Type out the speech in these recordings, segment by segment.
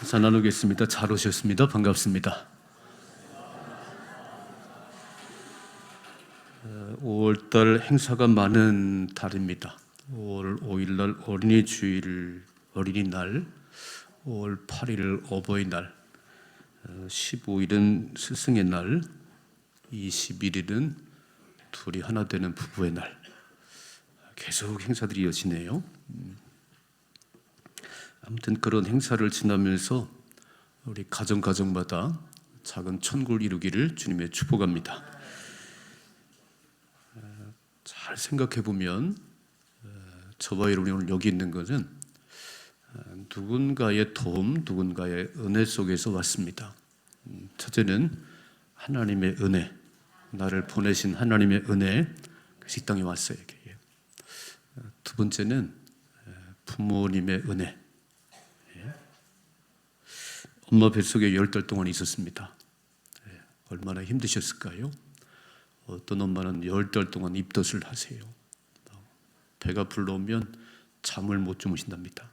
인사 나누겠습니다. 잘 오셨습니다. 반갑습니다. 5월달 행사가 많은 달입니다. 5월 5일날 어린이날, 5월 8일 어버이날, 15일은 스승의 날, 21일은 둘이 하나 되는 부부의 날. 계속 행사들이 이어지네요. 아무튼 그런 행사를 지나면서 우리 가정마다 작은 천국을 이루기를 주님의 축복합니다. 잘 생각해 보면 저와 여러분이 오늘 여기 있는 것은 누군가의 도움, 누군가의 은혜 속에서 왔습니다. 첫째는 하나님의 은혜, 나를 보내신 하나님의 은혜, 그래서 이 땅에 왔어요. 두 번째는 부모님의 은혜. 엄마 뱃속에 10달 동안 있었습니다. 얼마나 힘드셨을까요? 어떤 엄마는 10달 동안 입덧을 하세요. 배가 불러오면 잠을 못 주무신답니다.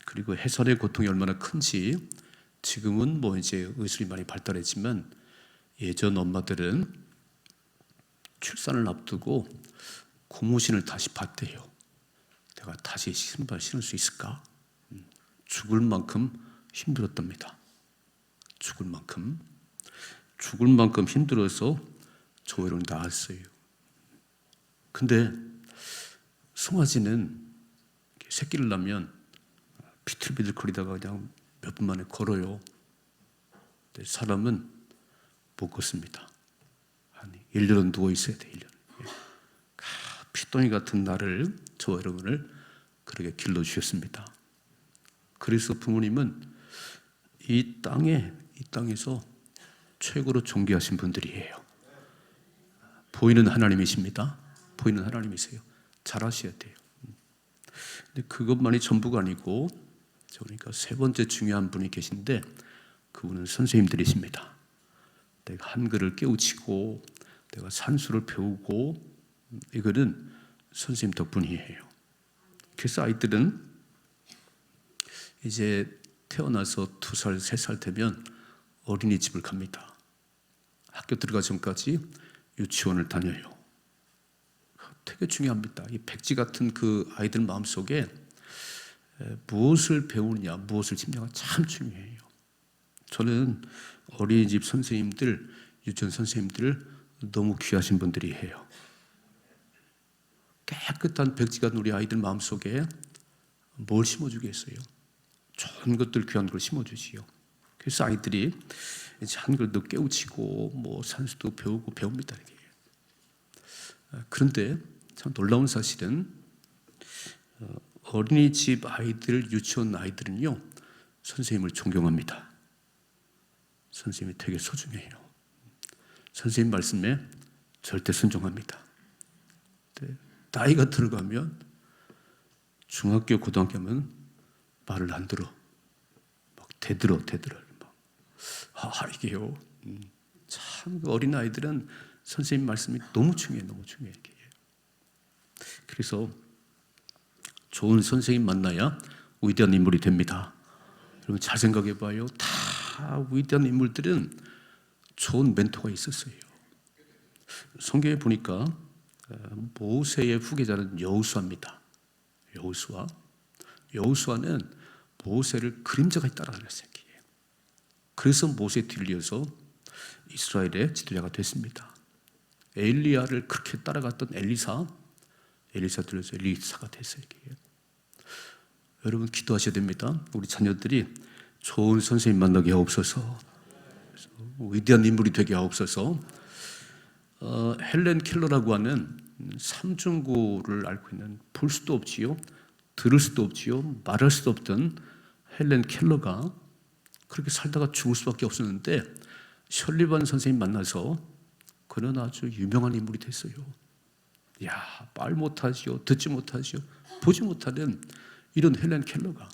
그리고 해산의 고통이 얼마나 큰지 지금은 이제 의술이 많이 발달했지만 예전 엄마들은 출산을 앞두고 고무신을 다시 봤대요. 내가 다시 신발 신을 수 있을까? 죽을 만큼 힘들었답니다. 죽을 만큼 힘들어서 조회를 낳았어요. 근데 송아지는 새끼를 낳으면 비틀비틀 거리다가 그냥 몇 분 만에 걸어요. 근데 사람은 못 걷습니다. 한 1년은 누워 있어야 돼. 1년. 피덩이 같은 나를, 저와 여러분을 그렇게 길러주셨습니다. 그래서 부모님은 이 땅에서 최고로 존귀하신 분들이에요. 보이는 하나님이십니다. 보이는 하나님이세요. 잘하셔야 돼요. 근데 그것만이 전부가 아니고, 그러니까 세 번째 중요한 분이 계신데 그분은 선생님들이십니다. 내가 한글을 깨우치고 내가 산수를 배우고 이거는 선생님 덕분이에요. 그래서 아이들은 이제 태어나서 2살, 3살 되면 어린이집을 갑니다. 학교 들어가기 전까지 유치원을 다녀요. 되게 중요합니다. 이 백지 같은 그 아이들 마음속에 무엇을 배우느냐, 무엇을 심냐가 참 중요해요. 저는 어린이집 선생님들, 유치원 선생님들 너무 귀하신 분들이에요. 깨끗한 백지 같은 우리 아이들 마음속에 뭘 심어주겠어요? 좋은 것들, 귀한 걸 심어주지요. 그래서 아이들이 이제 한글도 깨우치고 산수도 배웁니다. 그런데 참 놀라운 사실은 어린이집 아이들, 유치원 아이들은요, 선생님을 존경합니다. 선생님이 되게 소중해요. 선생님 말씀에 절대 순종합니다. 나이가 들어가면 중학교, 고등학교 하면 말을 안 들어. 대들어. 이게요. 참 어린 아이들은 선생님 말씀이 너무 중요해요. 그래서 좋은 선생님 만나야 위대한 인물이 됩니다. 여러분 잘 생각해 봐요. 다 위대한 인물들은 좋은 멘토가 있었어요. 성경에 보니까 모세의 후계자는 여호수아입니다. 여호수아는 모세를 그림자같이 따라다녔어요. 그래서 모세 뒤를 이어서 이스라엘의 지도자가 됐습니다. 엘리야를 그렇게 따라갔던 엘리사 들려서 엘리사가 됐어요. 여러분 기도하셔야 됩니다. 우리 자녀들이 좋은 선생님 만나게 하옵소서. 위대한 인물이 되게 하옵소서. 헬렌 켈러라고 하는 삼중고를 앓고 있는, 볼 수도 없지요, 들을 수도 없지요, 말할 수도 없던 헬렌 켈러가 그렇게 살다가 죽을 수밖에 없었는데 셜리반 선생님 만나서 그는 아주 유명한 인물이 됐어요. 말 못하지요, 듣지 못하지요, 보지 못하는 이런 헬렌 켈러가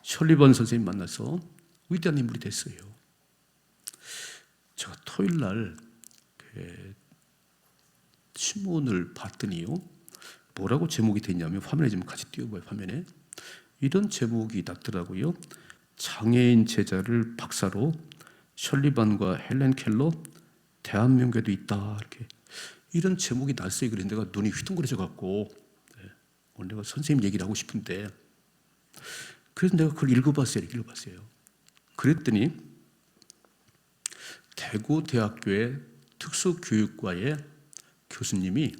셜리반 선생님 만나서 위대한 인물이 됐어요. 제가 토요일 날 신문을 봤더니요, 뭐라고 제목이 됐냐면, 화면에 좀 같이 띄워봐요. 화면에 이런 제목이 났더라고요. 장애인 제자를 박사로, 셜리반과 헬렌 켈러 대한민국에도 있다. 이렇게 이런 제목이 났어요. 그래서 내가 눈이 휘둥그레져 갖고 오늘 내가 선생님 얘기를 하고 싶은데, 그래서 내가 그걸 읽어봤어요. 그랬더니 대구대학교의 특수교육과의 교수님이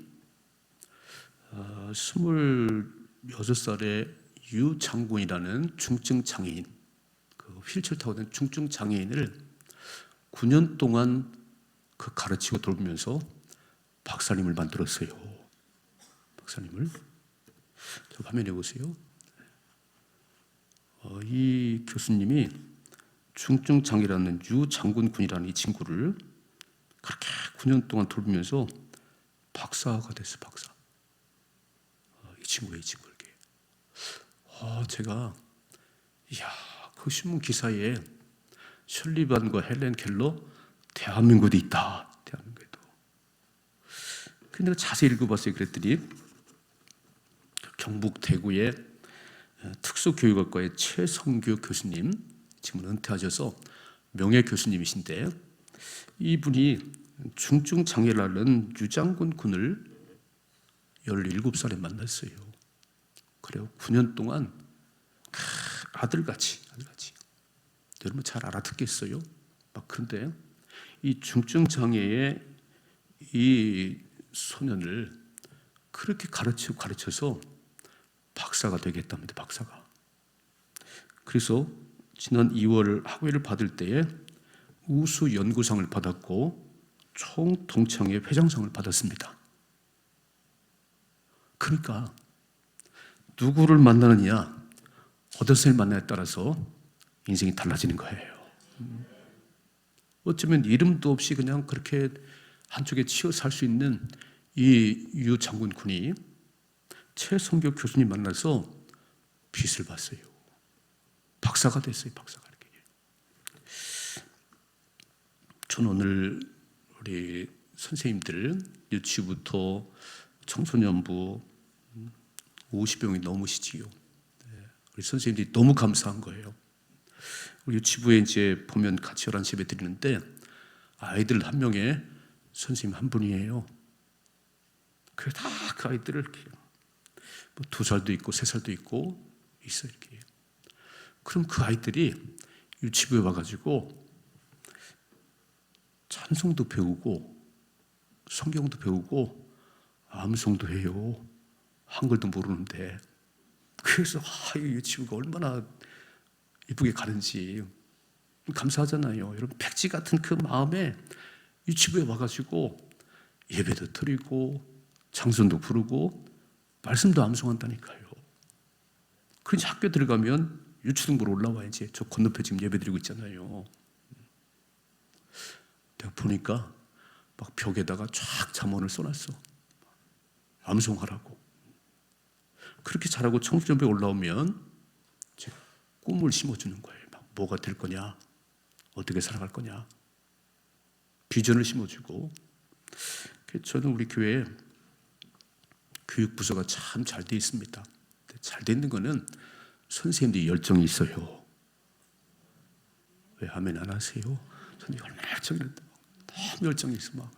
26살의 유장군이라는 중증 장애인, 그 휠체어 타고 다니는 중증 장애인을 9년 동안 그 가르치고 돌보면서 박사님을 만들었어요. 박사님을. 저 화면에 보세요. 이 교수님이 중증 장애라는 유장군 군이라는 이 친구를 그렇게 9년 동안 돌보면서 박사가 됐어, 박사. 이 친구예요. 제가 그 신문 기사에 셜리반과 헬렌 켈러 대한민국에도 있다. 대한민국에도. 근데 내가 자세히 읽어봤어요. 그랬더니 경북 대구의 특수교육학과의 최성규 교수님, 지금 은퇴하셔서 명예 교수님이신데, 이분이 중증 장애라는 유장군 군을 17살에 만났어요. 그래요. 9년 동안 아들같이. 여러분 잘 알아듣겠어요? 그런데 이 중증 장애의 이 소년을 그렇게 가르쳐서 박사가 되겠답니다. 박사가. 그래서 지난 2월 학위를 받을 때에 우수 연구상을 받았고 총동창회 회장상을 받았습니다. 그러니까 누구를 만나느냐, 어떤 사람을 만나냐에 따라서 인생이 달라지는 거예요. 어쩌면 이름도 없이 그냥 그렇게 한쪽에 치여 살 수 있는 이 유 장군 군이 최성교 교수님 만나서 빛을 봤어요. 박사가 됐어요. 박사가. 이렇게. 저는 오늘 우리 선생님들, 유치부터 청소년부 50명이 넘으시지요. 우리 선생님들이 너무 감사한 거예요. 우리 유치부에 이제 보면 같이 11시 예배 드리는데 아이들 한 명에 선생님 한 분이에요. 그래 다 그 아이들을 이렇게 2살도 있고 3살도 있고 있어요. 이렇게. 그럼 그 아이들이 유치부에 와가지고 찬송도 배우고 성경도 배우고 암송도 해요. 한글도 모르는데. 그래서 이 유치부가 얼마나 이쁘게 가는지 감사하잖아요. 여러분 백지 같은 그 마음에 유치부에 와가지고 예배도 드리고 장선도 부르고 말씀도 암송한다니까요. 그러니 학교 들어가면 유치등부로 올라와야지. 저 건너편 지금 예배 드리고 있잖아요. 내가 보니까 막 벽에다가 쫙 잠언을 써놨어. 암송하라고. 그렇게 잘하고 청소년부에 올라오면 꿈을 심어주는 거예요. 막 뭐가 될 거냐, 어떻게 살아갈 거냐, 비전을 심어주고. 저는 우리 교회에 교육부서가 참 잘 돼 있습니다. 잘 돼 있는 거는 선생님들이 열정이 있어요. 왜 아멘 안 하세요? 저는 얼마나 열정인데 너무 열정이 있어. 막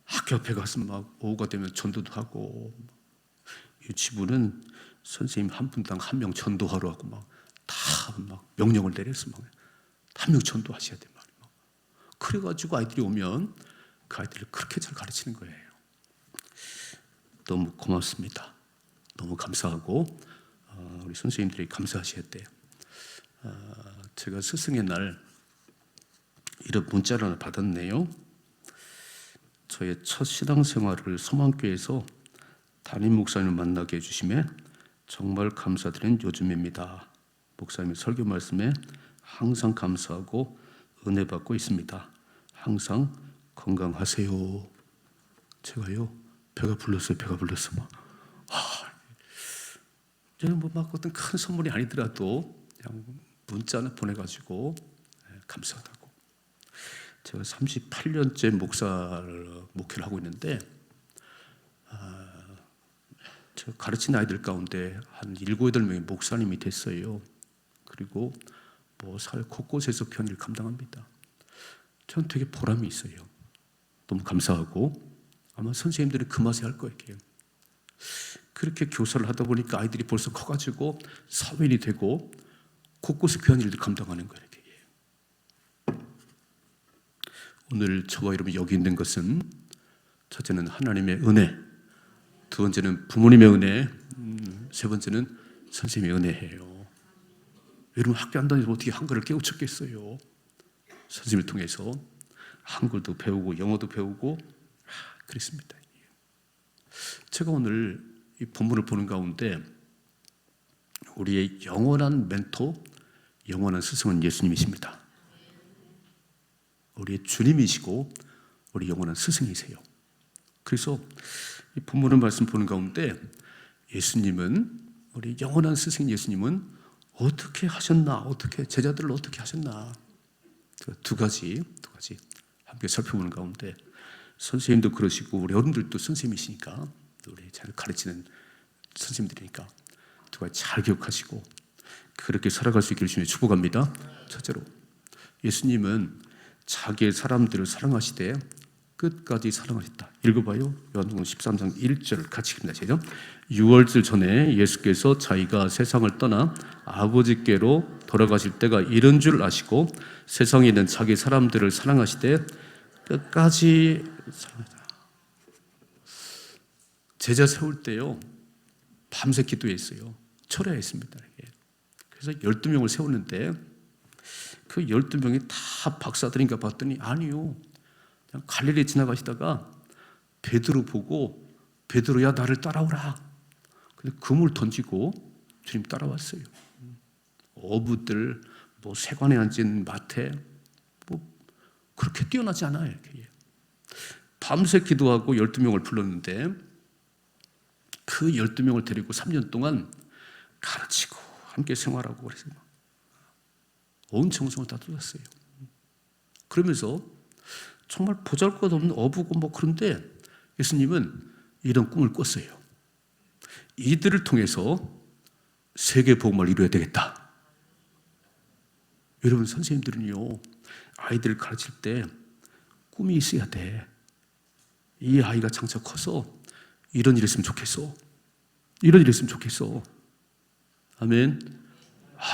학교 앞에 가서 막 오후가 되면 전도도 하고, 유치부는 선생님 한 분당 한 명 전도하러 하고 막 다 막 명령을 내려서 막 한 명 전도하셔야 돼 말이에요. 그래가지고 아이들이 오면 그 아이들을 그렇게 잘 가르치는 거예요. 너무 고맙습니다. 너무 감사하고 우리 선생님들이 감사하셔야 돼요. 제가 스승의 날 이런 문자를 하나 받았네요. 저의 첫 신앙생활을 소망교회에서 담임 목사님을 만나게 해주심에 정말 감사드리는 요즘입니다. 목사님의 설교 말씀에 항상 감사하고 은혜 받고 있습니다. 항상 건강하세요. 제가요 배가 불렀어요. 배가 불렀어 막. 저는 막 어떤 큰 선물이 아니더라도 그냥 문자 하나 보내가지고 감사하다고. 제가 38년째 목회를 하고 있는데 제가 가르친 아이들 가운데 한 7, 8명이 목사님이 됐어요. 그리고 사회 곳곳에서 귀한 일을 감당합니다. 저는 되게 보람이 있어요. 너무 감사하고 아마 선생님들이 그 맛에 할 거예요. 그렇게 교사를 하다 보니까 아이들이 벌써 커가지고 사회인이 되고 곳곳에 귀한 일을 감당하는 거예요. 오늘 저와 여러분이 여기 있는 것은 첫째는 하나님의 은혜, 두 번째는 부모님의 은혜, 세 번째는 선생님의 은혜예요. 여러분 학교 안 다니고 어떻게 한글을 깨우쳤겠어요? 선생님을 통해서 한글도 배우고 영어도 배우고 그랬습니다. 제가 오늘 이 본문을 보는 가운데 우리의 영원한 멘토, 영원한 스승은 예수님이십니다. 우리의 주님이시고 우리 영원한 스승이세요. 그래서 이 본문의 말씀 보는 가운데 예수님은, 우리 영원한 스승 예수님은 어떻게 하셨나, 어떻게 제자들을 어떻게 하셨나, 두 가지 함께 살펴보는 가운데 선생님도 그러시고 우리 어른들도 선생님이시니까, 우리 잘 가르치는 선생님들이니까 두 가지 잘 기억하시고 그렇게 살아갈 수 있기를 주님의 축복합니다. 첫째로 예수님은 자기의 사람들을 사랑하시되 끝까지 사랑하셨다. 읽어봐요. 요한복음 13장 1절 같이 읽습니다. 시작. 6월절 전에 예수께서 자기가 세상을 떠나 아버지께로 돌아가실 때가 이른 줄 아시고 세상에 있는 자기 사람들을 사랑하시되 끝까지 사랑하셨다. 제자 세울 때요, 밤새 기도했어요. 철야했습니다. 그래서 12명을 세웠는데 그 12명이 다 박사들인가 봤더니 아니요, 그냥 갈릴리 지나가시다가 베드로 보고 베드로야 나를 따라오라. 근데 금을 던지고 주님 따라왔어요. 어부들, 세관에 앉은 마태, 그렇게 뛰어나지 않아요. 밤새 기도하고 12명을 불렀는데 그 12명을 데리고 3년 동안 가르치고 함께 생활하고 그래서 온 정성을 다 쏟았어요. 그러면서 정말 보잘것없는 어부고 그런데 예수님은 이런 꿈을 꿨어요. 이들을 통해서 세계 복음을 이루어야 되겠다. 여러분 선생님들은요, 아이들을 가르칠 때 꿈이 있어야 돼. 이 아이가 장차 커서 이런 일 했으면 좋겠어. 이런 일 했으면 좋겠어. 아멘.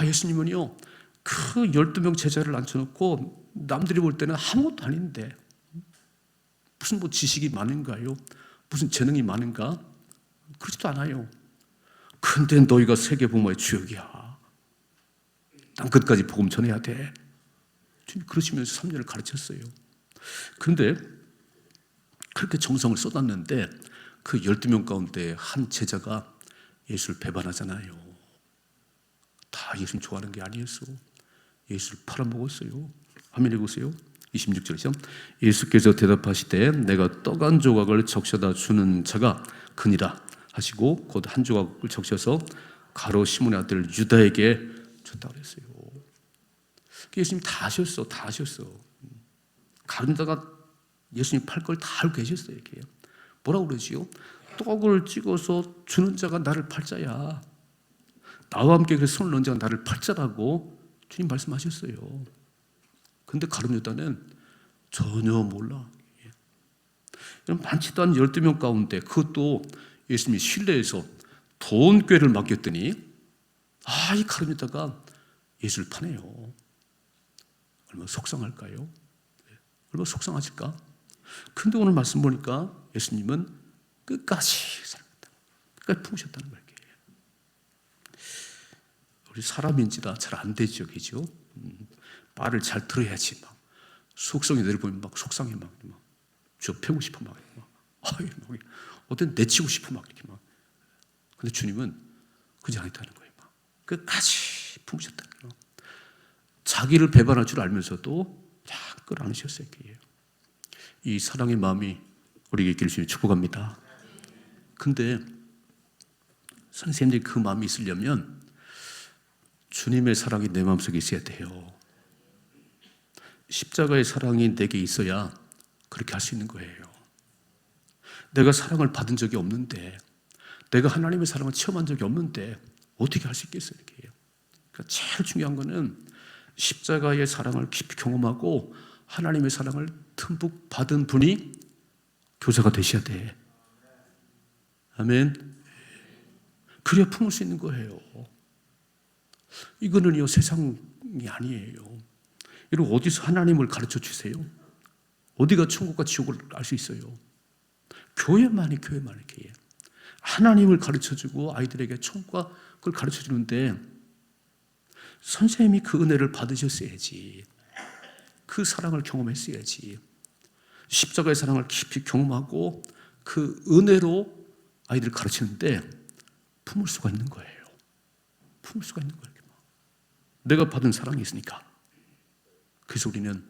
예수님은요, 그 12명 제자를 앉혀놓고 남들이 볼 때는 아무것도 아닌데 무슨 지식이 많은가요? 무슨 재능이 많은가? 그렇지도 않아요. 근데 너희가 세계 복음의 주역이야. 땅 끝까지 복음 전해야 돼. 주님 그러시면서 3년을 가르쳤어요. 그런데 그렇게 정성을 쏟았는데 그 12명 가운데 한 제자가 예수를 배반하잖아요. 다 예수님 좋아하는 게 아니었어. 예수를 팔아먹었어요. 화면 읽으세요. 26절이죠. 예수께서 대답하시되 내가 떡 한 조각을 적셔다 주는 자가 그니라 하시고 곧 한 조각을 적셔서 가롯 시몬의 아들 유다에게 줬다고 그랬어요. 예수님 다 하셨어. 다 하셨어. 가른다가 예수님 팔 걸 다 알고 계셨어요. 이렇게. 뭐라고 그러지요? 떡을 찍어서 주는 자가 나를 팔자야. 나와 함께 그 손을 넣은 자가 나를 팔자라고 주님 말씀하셨어요. 근데 가룟 유다는 전혀 몰라. 많지도 않은 12명 가운데 그것도 예수님이 신뢰해서 돈 꾀를 맡겼더니 이 가룟 유다가 예수를 파네요. 얼마나 속상할까요? 얼마나 속상하실까? 근데 오늘 말씀 보니까 예수님은 끝까지 사랑했다. 끝까지 품으셨다는 거예요. 우리 사람인지라 잘 안 되죠, 그죠? 말을 잘 들어야지 속성이 내려보면 속상해 좁히고 싶어 어떤 내치고 싶어 이렇게 근데 주님은 그지 않았다는 거예요. 끝까지 품으셨다는 거예요. 자기를 배반할 줄 알면서도 끌어안으셨어요. 이 사랑의 마음이 우리에게 있기를 주님 축복합니다. 근데 선생님들이 그 마음이 있으려면 주님의 사랑이 내 마음속에 있어야 돼요. 십자가의 사랑이 내게 있어야 그렇게 할 수 있는 거예요. 내가 사랑을 받은 적이 없는데, 내가 하나님의 사랑을 체험한 적이 없는데 어떻게 할 수 있겠어요? 그러니까 제일 중요한 거는 십자가의 사랑을 깊이 경험하고 하나님의 사랑을 듬뿍 받은 분이 교사가 되셔야 돼. 아멘. 그래야 품을 수 있는 거예요. 이거는요, 세상이 아니에요. 여러분, 어디서 하나님을 가르쳐 주세요? 어디가 천국과 지옥을 알 수 있어요? 교회만이 교회. 하나님을 가르쳐 주고 아이들에게 천국과 그걸 가르쳐 주는데 선생님이 그 은혜를 받으셨어야지. 그 사랑을 경험했어야지. 십자가의 사랑을 깊이 경험하고 그 은혜로 아이들을 가르치는데 품을 수가 있는 거예요. 품을 수가 있는 거예요. 내가 받은 사랑이 있으니까. 그래서 우리는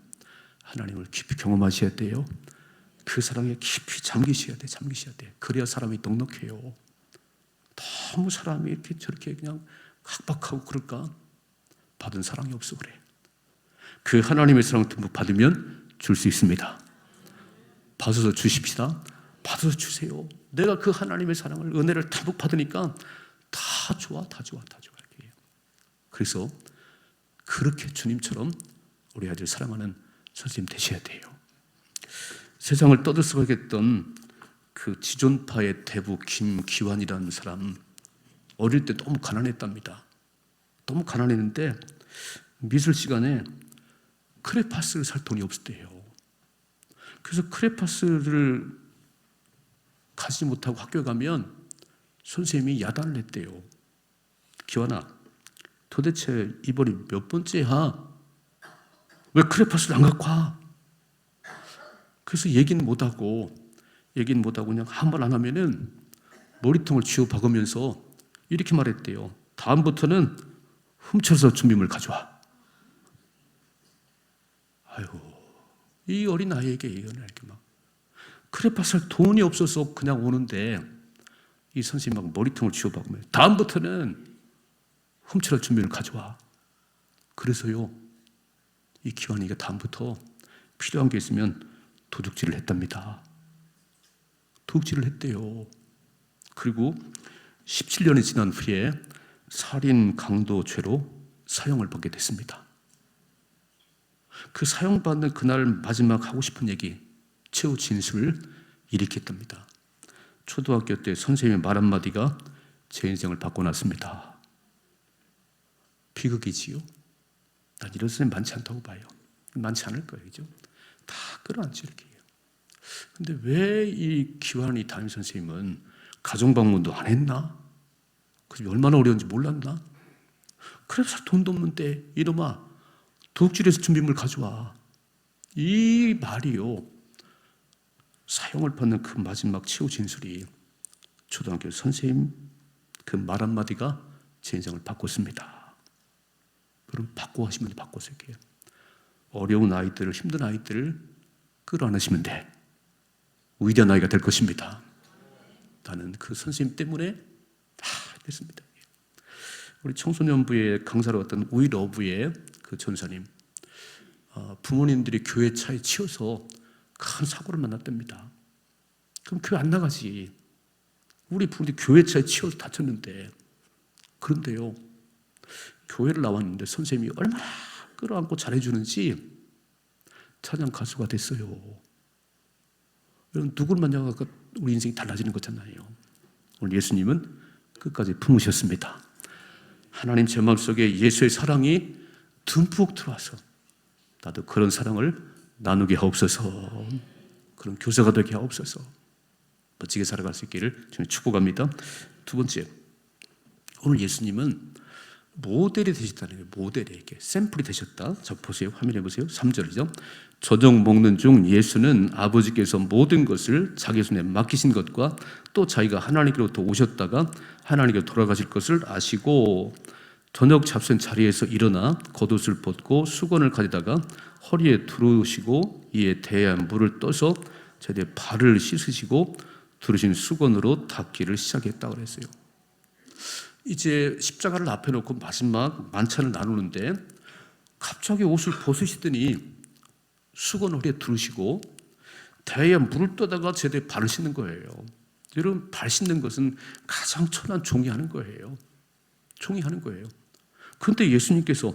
하나님을 깊이 경험하셔야 돼요. 그 사랑에 깊이 잠기셔야 돼. 그래야 사람이 넉넉해요. 너무 사람이 이렇게 저렇게 그냥 각박하고 그럴까? 받은 사랑이 없어 그래. 그 하나님의 사랑을 듬뿍 받으면 줄 수 있습니다. 받아서 주십시다. 받아서 주세요. 내가 그 하나님의 사랑을, 은혜를 듬뿍 받으니까 다 좋아. 그래서 그렇게 주님처럼 우리 아들 사랑하는 선생님 되셔야 돼요. 세상을 떠들썩하겠던 그 지존파의 대부 김기환이라는 사람, 어릴 때 너무 가난했답니다. 너무 가난했는데 미술 시간에 크레파스를 살 돈이 없었대요. 그래서 크레파스를 가지지 못하고 학교에 가면 선생님이 야단을 했대요. 기환아, 도대체 이번이 몇 번째야? 왜 크레파스를 안 갖고 와? 그래서 얘기는 못하고 그냥 한 번 안 하면은 머리통을 쥐어 박으면서 이렇게 말했대요. 다음부터는 훔쳐서 준비물 가져와. 아이고, 이 어린 아이에게 이렇게 막 크레파스 살 돈이 없어서 그냥 오는데 이 선생님하고 머리통을 쥐어 박으면 다음부터는 훔쳐서 준비물 가져와. 그래서요, 이 기환이가 다음부터 필요한 게 있으면 도둑질을 했답니다. 도둑질을 했대요. 그리고 17년이 지난 후에 살인 강도죄로 사형을 받게 됐습니다. 그 사형받는 그날 마지막 하고 싶은 얘기, 최후 진술을 이렇게 했답니다. 초등학교 때 선생님의 말 한마디가 제 인생을 바꿔놨습니다. 비극이지요? 난 이런 선생님 많지 않다고 봐요. 많지 않을 거예요. 그죠? 다 끌어안죠, 이렇게. 근데 왜 이 기환이 담임 선생님은 가정방문도 안 했나? 그게 얼마나 어려운지 몰랐나? 그래서 돈도 없는데 이놈아 도둑질해서 준비물 가져와. 이 말이요, 사형을 받는 그 마지막 최후 진술이 초등학교 선생님 그 말 한마디가 제 인생을 바꿨습니다. 그럼 바꿔 하시면 바꿔서 이렇게 어려운 아이들을, 힘든 아이들을 끌어안으시면 돼. 위대한 아이가 될 것입니다. 나는 그 선생님 때문에 다 됐습니다. 우리 청소년부의 강사로 왔던 우이러브의 그 전사님, 부모님들이 교회 차에 치여서 큰 사고를 만났답니다. 그럼 교회 안 나가지. 우리 부모님이 교회 차에 치여서 다쳤는데, 그런데요, 교회를 나왔는데 선생님이 얼마나 끌어안고 잘해주는지 찬양 가수가 됐어요. 여러분, 누구를 만나가 우리 인생이 달라지는 거잖아요. 오늘 예수님은 끝까지 품으셨습니다. 하나님 제 마음속에 예수의 사랑이 듬뿍 들어와서 나도 그런 사랑을 나누게 하옵소서. 그런 교사가 되게 하옵소서. 멋지게 살아갈 수 있기를 주님 축복합니다. 두 번째, 오늘 예수님은 모델이 되셨다는 거예요. 모델에게 샘플이 되셨다. 자, 보세요. 화면에 보세요. 3절이죠. 저녁 먹는 중 예수는 아버지께서 모든 것을 자기 손에 맡기신 것과 또 자기가 하나님께로부터 오셨다가 하나님께 돌아가실 것을 아시고 저녁 잡수는 자리에서 일어나 겉옷을 벗고 수건을 가지다가 허리에 두르시고 이에 대에 물을 떠서 제대 발을 씻으시고 두르신 수건으로 닦기를 시작했다고 그랬어요. 이제 십자가를 앞에 놓고 마지막 만찬을 나누는데 갑자기 옷을 벗으시더니 수건 허리에 두르시고 대에 물을 떠다가 제대 발을 씻는 거예요. 여러분, 발 씻는 것은 가장 천한 종이 하는 거예요. 종이 하는 거예요. 그런데 예수님께서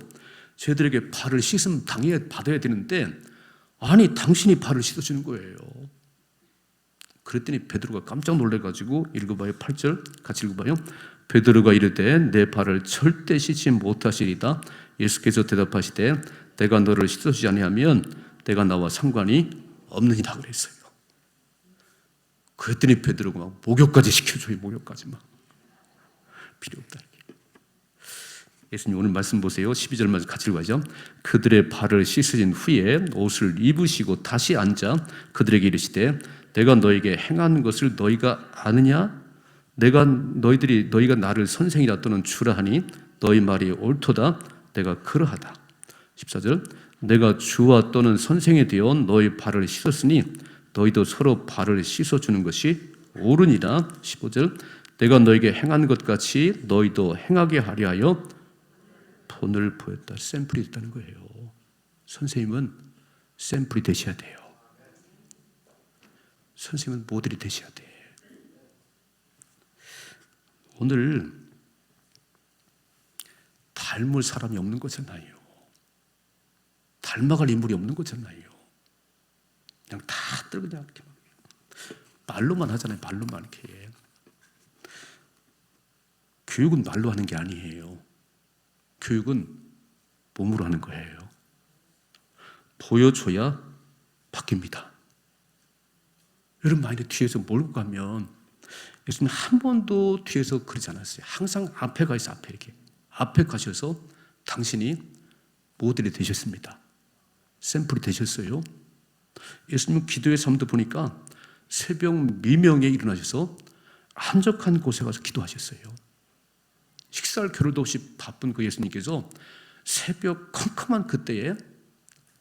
쟤들에게 발을 씻음 받아야 되는데 아니 당신이 발을 씻어주는 거예요. 그랬더니 베드로가 깜짝 놀래가지고 읽어봐요. 8절 같이 읽어봐요. 베드로가 이르되 내 발을 절대 씻지 못하시리다. 예수께서 대답하시되 내가 너를 씻어주지 아니하면 내가 나와 상관이 없느니라 그랬어요. 그랬더니 베드로가 막 목욕까지 시켜줘요. 목욕까지 막 필요 없다. 예수님 오늘 말씀 보세요. 12절 말씀 같이 읽어야죠. 그들의 발을 씻으신 후에 옷을 입으시고 다시 앉아 그들에게 이르시되 내가 너에게 행한 것을 너희가 아느냐? 너희가 나를 선생이라 또는 주라 하니 너희 말이 옳도다. 내가 그러하다. 14절 내가 주와 또는 선생이 되어 너희 발을 씻었으니 너희도 서로 발을 씻어주는 것이 옳으니라. 15절 내가 너에게 행한 것 같이 너희도 행하게 하려 하여 본을 보였다. 샘플이 있다는 거예요. 선생님은 샘플이 되셔야 돼요. 선생님은 모델이 되셔야 돼. 오늘 닮을 사람이 없는 거잖아요. 닮아갈 인물이 없는 거잖아요. 그냥 다들 그냥 이렇게 말로만 하잖아요. 말로만 이렇게. 교육은 말로 하는 게 아니에요. 교육은 몸으로 하는 거예요. 보여줘야 바뀝니다. 여러분 만약에 뒤에서 몰고 가면 예수님 한 번도 뒤에서 그러지 않았어요. 항상 앞에 가 있어. 앞에 이렇게 앞에 가셔서 당신이 모델이 되셨습니다. 샘플이 되셨어요. 예수님은 기도의 삶도 보니까 새벽 미명에 일어나셔서 한적한 곳에 가서 기도하셨어요. 식사할 겨를도 없이 바쁜 그 예수님께서 새벽 컴컴한 그때에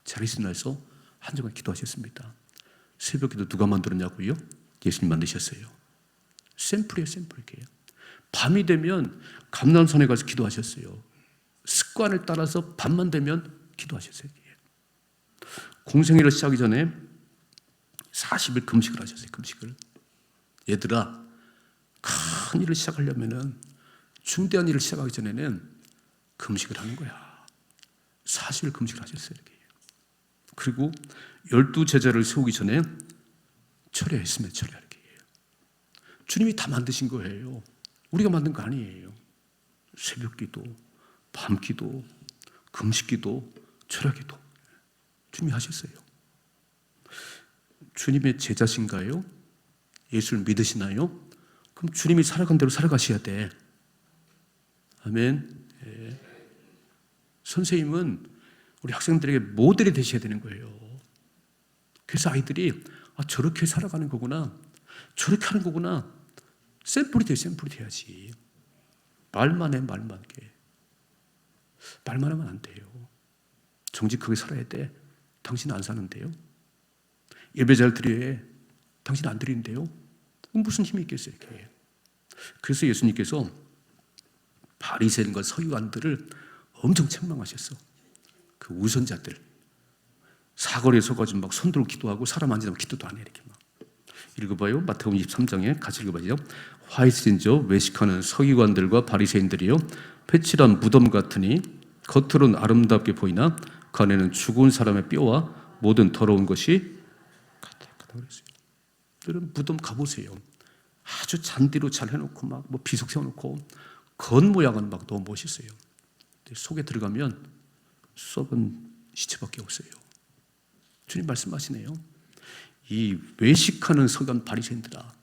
자리에서 일어나서 한적한 기도하셨습니다. 새벽 기도 누가 만들었냐고요? 예수님 만드셨어요. 샘플이에요. 샘플이에요. 밤이 되면 감람산에 가서 기도하셨어요. 습관을 따라서 밤만 되면 기도하셨어요. 공생애를 시작하기 전에 40일 금식을 하셨어요. 금식을. 얘들아, 큰 일을 시작하려면은 중대한 일을 시작하기 전에는 금식을 하는 거야. 40일 금식을 하셨어요. 이렇게. 그리고 12제자를 세우기 전에 철야했습니다. 철야 이렇게. 주님이 다 만드신 거예요. 우리가 만든 거 아니에요. 새벽기도, 밤기도, 금식기도, 철야기도 주님이 하셨어요. 주님의 제자신가요? 예수를 믿으시나요? 그럼 주님이 살아간 대로 살아가셔야 돼. 아멘. 예. 선생님은 우리 학생들에게 모델이 되셔야 되는 거예요. 그래서 아이들이 저렇게 살아가는 거구나, 저렇게 하는 거구나. 샘플이 돼요. 샘플이 돼야지. 말만 해. 말만 해. 말만 하면 안 돼요. 정직하게 살아야 돼. 당신 안 사는데요. 예배 잘 드려야 해. 당신 안 드리는데요. 무슨 힘이 있겠어요. 이렇게. 그래서 예수님께서 바리새인과 서기관들을 엄청 책망하셨어. 그 우선자들 사거리에 서가지고 막 손들고 기도하고 사람 앉으면 기도도 안 해. 이렇게 막 읽어봐요. 마태복음 23장에 같이 읽어봐요. 화이트진저 외식하는 서기관들과 바리새인들이요 패칠한 무덤 같으니 겉으로는 아름답게 보이나 그 안에는 죽은 사람의 뼈와 모든 더러운 것이 가득하다 그랬어요. 여러분 무덤 가보세요. 아주 잔디로 잘 해놓고 막 뭐 비석 세워놓고 겉모양은 막 너무 멋있어요. 근데 속에 들어가면 썩은 시체밖에 없어요. 주님 말씀하시네요. 이 외식하는 서기관 바리새인들아,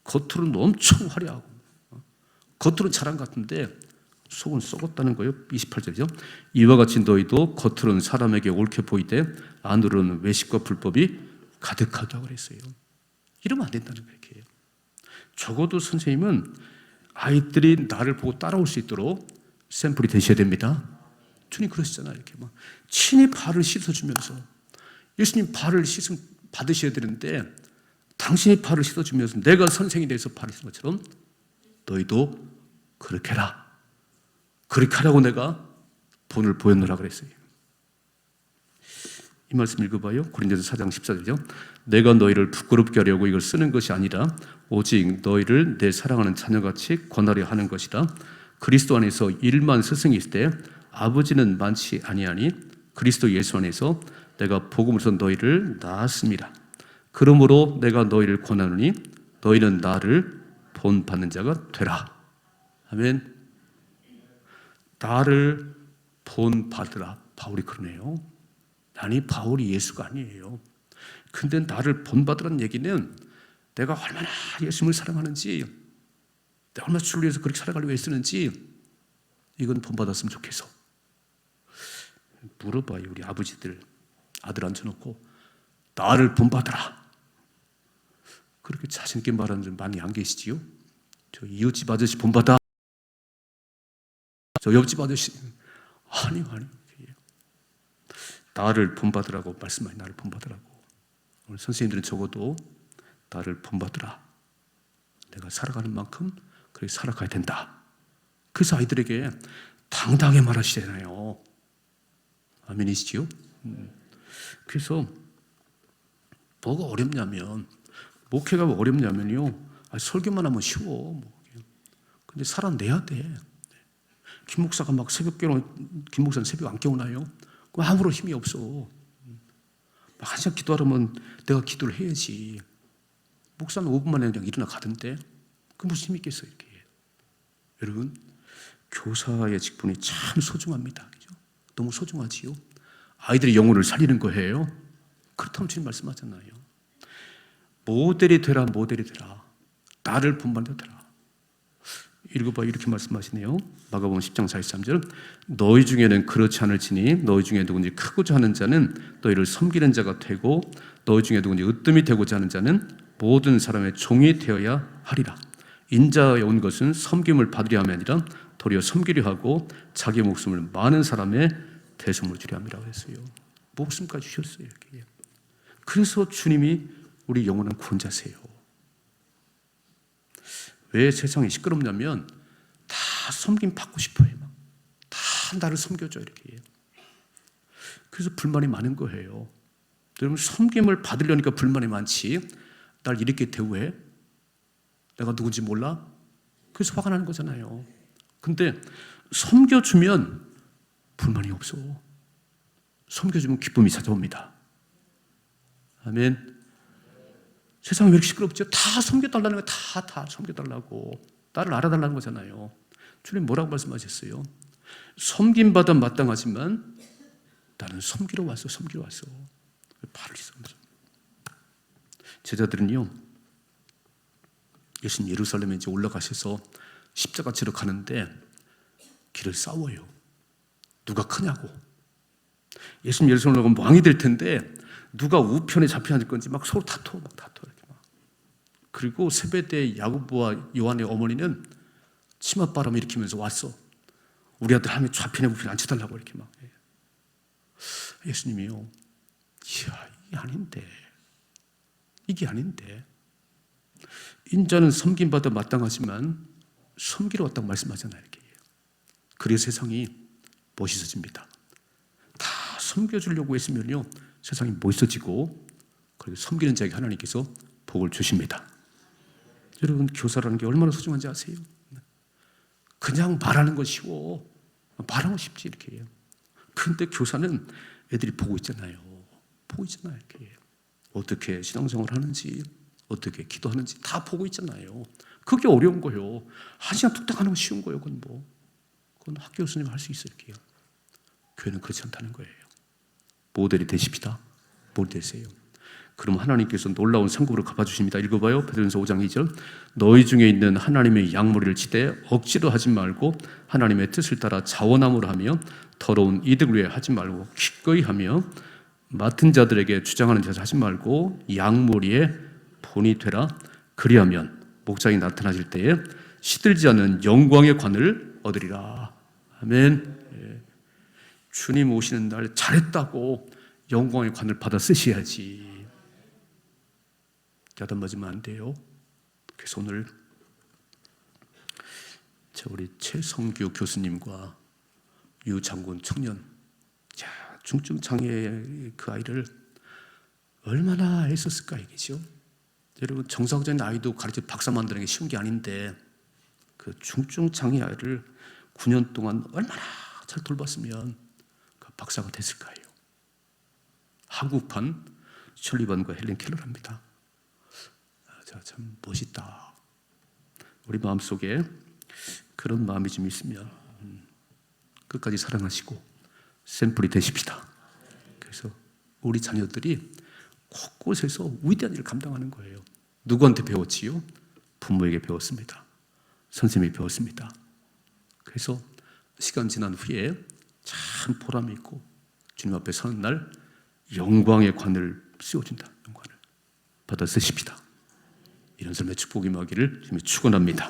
겉으로는 엄청 화려하고 겉으로는 자랑 같은데 속은 썩었다는 거예요. 28절이죠. 이와 같이 너희도 겉으로는 사람에게 옳게 보이되 안으로는 외식과 불법이 가득하다고 그랬어요. 이러면 안 된다는 거예요. 적어도 선생님은 아이들이 나를 보고 따라올 수 있도록 샘플이 되셔야 됩니다. 주님 그러시잖아요. 이렇게 막 친히 발을 씻어주면서 예수님 발을 받으셔야 되는데 당신이 발을 씻어주면서 내가 선생이 돼서 발을 씻은 것처럼 너희도 그렇게 해라. 그렇게 하라고 내가 본을 보였노라 그랬어요. 이 말씀 읽어봐요. 고린도서 4장 14절이죠. 내가 너희를 부끄럽게 하려고 이걸 쓰는 것이 아니라 오직 너희를 내 사랑하는 자녀같이 권하려 하는 것이다. 그리스도 안에서 1만 스승이 있을 때 아버지는 많지 아니하니 그리스도 예수 안에서 내가 복음으로서 너희를 낳았습니다. 그러므로 내가 너희를 권하노니 너희는 나를 본받는 자가 되라. 아멘. 나를 본받으라. 바울이 그러네요. 아니, 바울이 예수가 아니에요. 근데 나를 본받으라는 얘기는 내가 얼마나 예수님을 사랑하는지, 내가 얼마나 주를 위해서 그렇게 살아가려고 애쓰는지, 이건 본받았으면 좋겠어. 물어봐요. 우리 아버지들 아들 앉혀놓고 나를 본받으라. 그렇게 자신 있게 말하는 분 많이 안 계시지요? 저 이웃집 아저씨 본받아. 저 옆집 아저씨. 아니요. 나를 본받으라고 말씀하니 나를 본받으라고. 오늘 선생님들은 적어도 나를 본받으라. 내가 살아가는 만큼 그렇게 살아가야 된다. 그래서 아이들에게 당당하게 말하시잖아요. 아멘이시지요? 그래서 뭐가 어렵냐면, 목회가 어렵냐면요, 설교만 하면 쉬워. 근데 살아내야 돼. 김 목사가 막 김 목사는 새벽 안 깨우나요? 그럼 아무런 힘이 없어. 막 한 시간 기도하려면 내가 기도를 해야지. 목사는 5분 만에 그냥 일어나 가던데, 그 무슨 힘이 있겠어요, 이렇게. 여러분, 교사의 직분이 참 소중합니다. 그죠? 너무 소중하지요? 아이들의 영혼을 살리는 거예요. 그렇다면 주님 말씀하잖아요. 모델이 되라, 모델이 되라. 나를 본받는 되라. 읽어봐, 이렇게 말씀하시네요. 마가복음 10장 43절. 너희 중에는 그렇지 않을지니 너희 중에 누군지 크고자 하는 자는 너희를 섬기는 자가 되고 너희 중에 누군지 으뜸이 되고자 하는 자는 모든 사람의 종이 되어야 하리라. 인자에 온 것은 섬김을 받으려 함이 아니라 도리어 섬기려 하고 자기 목숨을 많은 사람의 대속물로 주려 함이라고 했어요. 목숨까지 주셨어요. 이렇게. 그래서 주님이 우리 영원한 구원자세요. 왜 세상이 시끄럽냐면 다 섬김 받고 싶어요. 다 나를 섬겨줘 이렇게. 그래서 불만이 많은 거예요. 여러분, 섬김을 받으려니까 불만이 많지, 날 이렇게 대우해? 내가 누군지 몰라? 그래서 화가 나는 거잖아요. 근데 섬겨주면 불만이 없어. 섬겨주면 기쁨이 찾아옵니다. 아멘. 세상이 왜 이렇게 시끄럽죠? 다 섬겨달라는 거예요. 다 섬겨달라고. 나를 알아달라는 거잖아요. 주님 뭐라고 말씀하셨어요? 섬김받아 마땅하지만 나는 섬기러 왔어. 발을 씻어. 제자들은요, 예수님 예루살렘에 이제 올라가셔서 십자가 지러 가는데 길을 싸워요. 누가 크냐고. 예수님 예루살렘 올라가면 왕이 될 텐데 누가 우편에 잡혀 앉을 건지 막 서로 다퉈 이렇게 막. 그리고 세베대 야고보와 요한의 어머니는 치맛바람 일으키면서 왔어. 우리 아들 하면 좌편에 우편에 앉혀달라고 이렇게 막. 예수님이요, 이야, 이게 아닌데. 인자는 섬김받아 마땅하지만 섬기러 왔다고 말씀하잖아요. 이렇게. 그래서 세상이 멋있어집니다. 다 섬겨주려고 했으면요, 세상이 멋있어지고, 그리고 섬기는 자에게 하나님께서 복을 주십니다. 여러분, 교사라는 게 얼마나 소중한지 아세요? 그냥 말하는 건 쉬워. 말하는 건 쉽지 이렇게 해요. 근데 교사는 애들이 보고 있잖아요. 이렇게. 어떻게 신앙생활을 하는지, 어떻게 기도하는지 다 보고 있잖아요. 그게 어려운 거예요. 한 시간 뚝딱 하는 건 쉬운 거예요. 그건 학교 교수님 할 수 있어요. 이렇게요. 교회는 그렇지 않다는 거예요. 모델이 되십시다. 모델 되세요. 그럼 하나님께서 놀라운 상급으로 갚아주십니다. 읽어봐요. 베드로전서 5장 2절. 너희 중에 있는 하나님의 양무리를 치되 억지로 하지 말고 하나님의 뜻을 따라 자원함으로 하며 더러운 이득을 위해 하지 말고 기꺼이 하며 맡은 자들에게 주장하는 자세 하지 말고 양무리의 본이 되라. 그리하면 목장이 나타나실 때에 시들지 않는 영광의 관을 얻으리라. 아멘. 주님 오시는 날 잘했다고 영광의 관을 받아 쓰셔야지. 야단 맞으면 안 돼요. 그래서 오늘 우리 최성규 교수님과 유 장군 청년, 중증 장애의 그 아이를 얼마나 애썼을까 이게죠. 여러분, 정상적인 아이도 가르쳐 박사 만드는 게 쉬운 게 아닌데 그 중증 장애 아이를 9년 동안 얼마나 잘 돌봤으면 그 박사가 됐을 거예요. 한국판 설리반과 헬렌 켈러랍니다. 참 멋있다. 우리 마음속에 그런 마음이 좀 있으면 끝까지 사랑하시고 샘플이 되십시다. 그래서 우리 자녀들이 곳곳에서 위대한 일을 감당하는 거예요. 누구한테 배웠지요? 부모에게 배웠습니다. 선생님이 배웠습니다. 그래서 시간 지난 후에 참 보람이 있고 주님 앞에 서는 날 영광의 관을 씌워준다. 영광을 받아 쓰십시다. 이런 삶의 축복이 임하기를 주님이 축원합니다.